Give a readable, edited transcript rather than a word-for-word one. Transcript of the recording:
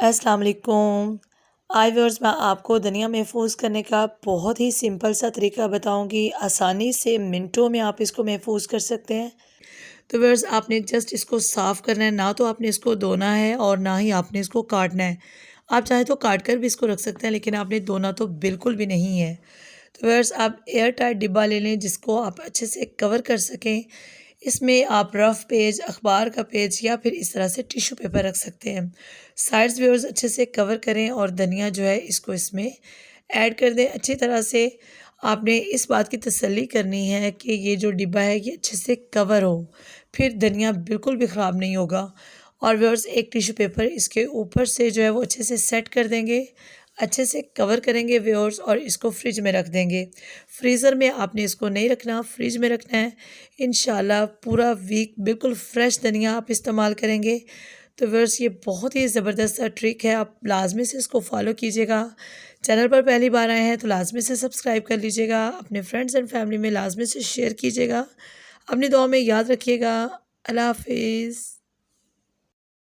अस्सलाम वालेकुम। आज व्यूअर्स मैं आपको धनिया महफूज करने का बहुत ही सिंपल सा तरीका बताऊंगी। आसानी से मिनटों में आप इसको महफूज कर सकते हैं। तो व्यूअर्स आपने जस्ट इसको साफ़ करना है, ना तो आपने इसको धोना है और ना ही आपने इसको काटना है। आप चाहे तो काट कर भी इसको रख सकते हैं, लेकिन आपने धोना तो बिल्कुल भी नहीं है। तो व्यूअर्स आप एयर टाइट डिब्बा ले लें जिसको आप अच्छे से कवर कर सकें। इसमें आप रफ़ पेज, अखबार का पेज या फिर इस तरह से टिश्यू पेपर रख सकते हैं। साइड्स व्यूअर्स अच्छे से कवर करें और धनिया जो है इसको इसमें ऐड कर दें अच्छी तरह से। आपने इस बात की तसल्ली करनी है कि ये जो डिब्बा है ये अच्छे से कवर हो, फिर धनिया बिल्कुल भी ख़राब नहीं होगा। और व्यूअर्स एक टिश्यू पेपर इसके ऊपर से जो है वो अच्छे से सेट कर देंगे, अच्छे से कवर करेंगे व्यूअर्स और इसको फ्रिज में रख देंगे। फ्रीज़र में आपने इसको नहीं रखना, फ्रिज में रखना है। इंशाल्लाह पूरा वीक बिल्कुल फ्रेश धनिया आप इस्तेमाल करेंगे। तो व्यूअर्स ये बहुत ही ज़बरदस्त सा ट्रिक है, आप लाज़मी से इसको फॉलो कीजिएगा। चैनल पर पहली बार आए हैं तो लाज़मी से सब्सक्राइब कर लीजिएगा, अपने फ्रेंड्स एंड फैमिली में लाज़मी से शेयर कीजिएगा। अपनी दुआ में याद रखिएगा। अल्लाह हाफ़िज़।